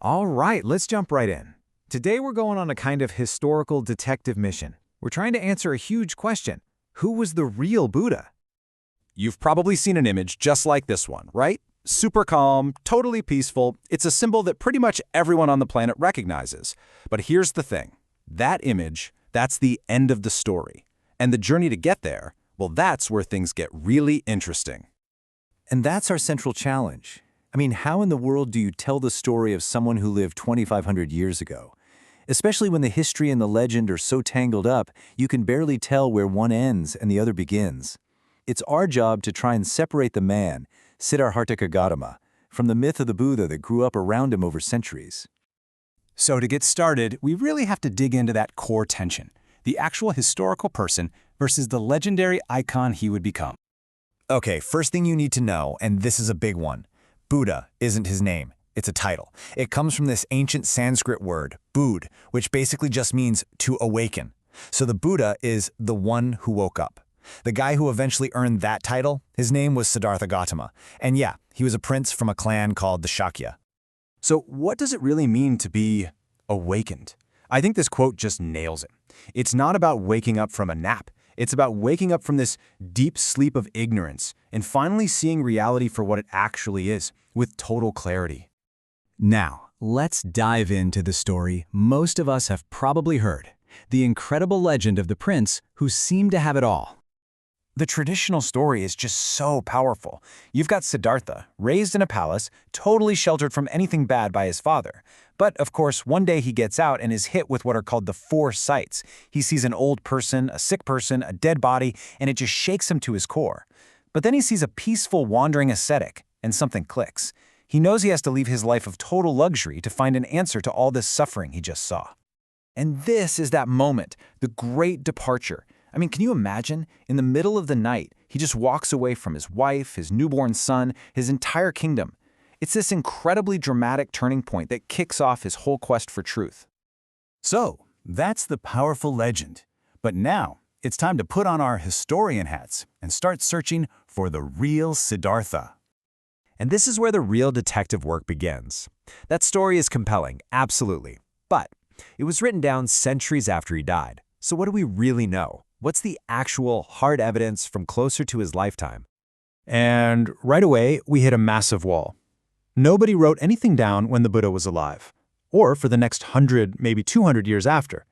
All right, let's jump right in. Today we're going on a kind of historical detective mission. We're trying to answer a huge question. Who was the real Buddha? You've probably seen an image just like this one, right? Super calm, totally peaceful. It's a symbol that pretty much everyone on the planet recognizes. But here's the thing. That image, that's the end of the story. And the journey to get there, well, that's where things get really interesting. And that's our central challenge. I mean, how in the world do you tell the story of someone who lived 2,500 years ago? Especially when the history and the legend are so tangled up, you can barely tell where one ends and the other begins. It's our job to try and separate the man, Siddhartha Gautama, from the myth of the Buddha that grew up around him over centuries. So to get started, we really have to dig into that core tension, the actual historical person versus the legendary icon he would become. Okay, first thing you need to know, and this is a big one, Buddha isn't his name. It's a title. It comes from this ancient Sanskrit word, bud, which basically just means to awaken. So the Buddha is the one who woke up. The guy who eventually earned that title, his name was Siddhartha Gautama. And yeah, he was a prince from a clan called the Shakya. So what does it really mean to be awakened? I think this quote just nails it. It's not about waking up from a nap. It's about waking up from this deep sleep of ignorance and finally seeing reality for what it actually is, with total clarity. Now, let's dive into the story most of us have probably heard, the incredible legend of the prince who seemed to have it all. The traditional story is just so powerful. You've got Siddhartha, raised in a palace, totally sheltered from anything bad by his father. But, of course, one day he gets out and is hit with what are called the four sights. He sees an old person, a sick person, a dead body, and it just shakes him to his core. But then he sees a peaceful, wandering ascetic, and something clicks. He knows he has to leave his life of total luxury to find an answer to all this suffering he just saw. And this is that moment, the great departure. I mean, can you imagine? In the middle of the night, he just walks away from his wife, his newborn son, his entire kingdom. It's this incredibly dramatic turning point that kicks off his whole quest for truth. So, that's the powerful legend. But now, it's time to put on our historian hats and start searching for the real Siddhartha. And this is where the real detective work begins. That story is compelling, absolutely. But it was written down centuries after he died. So what do we really know? What's the actual hard evidence from closer to his lifetime? And right away, we hit a massive wall. Nobody wrote anything down when the Buddha was alive, or for the next 100, maybe 200 years after.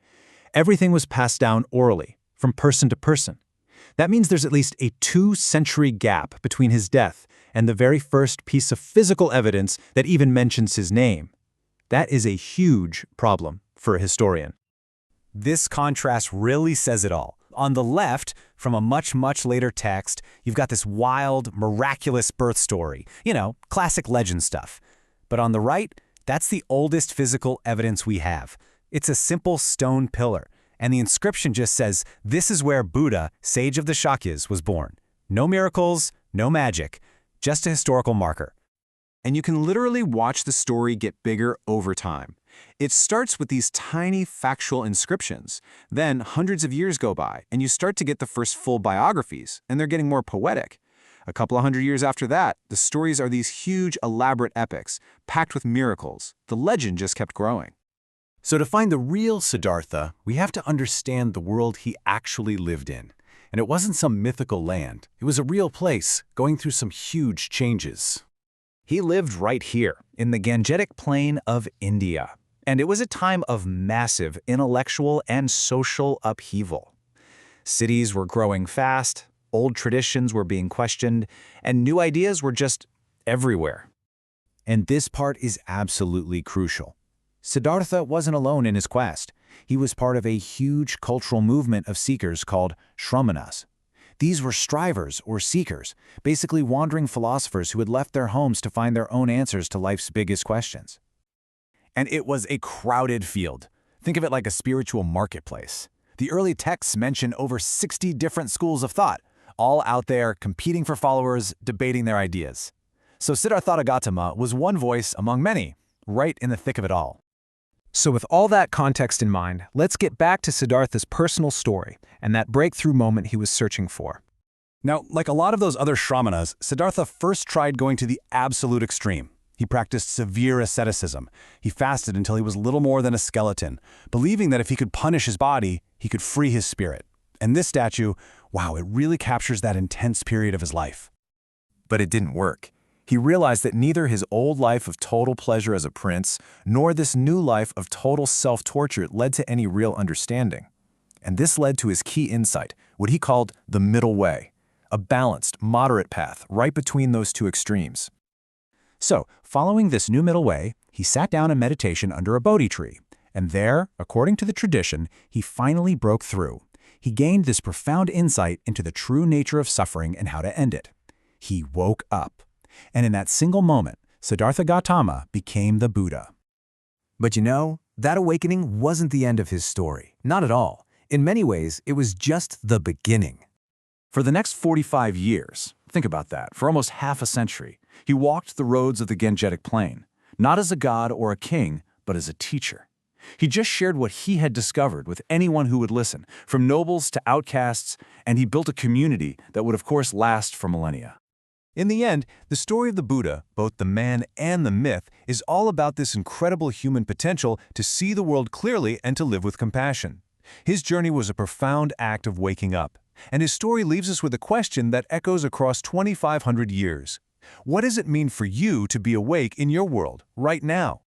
Everything was passed down orally, from person to person. That means there's at least a 2-century gap between his death and the very first piece of physical evidence that even mentions his name. That is a huge problem for a historian. This contrast really says it all. On the left, from a much, much later text, you've got this wild, miraculous birth story. You know, classic legend stuff. But on the right, that's the oldest physical evidence we have. It's a simple stone pillar, and the inscription just says, "This is where Buddha, sage of the Shakyas, was born." No miracles, no magic, just a historical marker. And you can literally watch the story get bigger over time. It starts with these tiny factual inscriptions. Then hundreds of years go by, and you start to get the first full biographies, and they're getting more poetic. A couple of hundred years after that, the stories are these huge, elaborate epics, packed with miracles. The legend just kept growing. So to find the real Siddhartha, we have to understand the world he actually lived in. And it wasn't some mythical land. It was a real place, going through some huge changes. He lived right here, in the Gangetic Plain of India. And it was a time of massive intellectual and social upheaval. Cities were growing fast, old traditions were being questioned, and new ideas were just everywhere. And this part is absolutely crucial. Siddhartha wasn't alone in his quest. He was part of a huge cultural movement of seekers called Shramanas. These were strivers or seekers, basically wandering philosophers who had left their homes to find their own answers to life's biggest questions. And it was a crowded field. Think of it like a spiritual marketplace. The early texts mention over 60 different schools of thought, all out there competing for followers, debating their ideas. So Siddhartha Gautama was one voice among many, right in the thick of it all. So with all that context in mind, let's get back to Siddhartha's personal story and that breakthrough moment he was searching for. Now, like a lot of those other Shramanas, Siddhartha first tried going to the absolute extreme. He practiced severe asceticism. He fasted until he was little more than a skeleton, believing that if he could punish his body, he could free his spirit. And this statue, wow, it really captures that intense period of his life. But it didn't work. He realized that neither his old life of total pleasure as a prince, nor this new life of total self-torture led to any real understanding. And this led to his key insight, what he called the middle way, a balanced, moderate path right between those two extremes. So, following this new middle way, he sat down in meditation under a Bodhi tree, and there, according to the tradition, he finally broke through. He gained this profound insight into the true nature of suffering and how to end it. He woke up. And in that single moment, Siddhartha Gautama became the Buddha. But you know, that awakening wasn't the end of his story. Not at all. In many ways, it was just the beginning. For the next 45 years, think about that, for almost half a century, he walked the roads of the Gangetic Plain, not as a god or a king, but as a teacher. He just shared what he had discovered with anyone who would listen, from nobles to outcasts, and he built a community that would of course last for millennia. In the end, the story of the Buddha, both the man and the myth, is all about this incredible human potential to see the world clearly and to live with compassion. His journey was a profound act of waking up, and his story leaves us with a question that echoes across 2,500 years. What does it mean for you to be awake in your world, right now?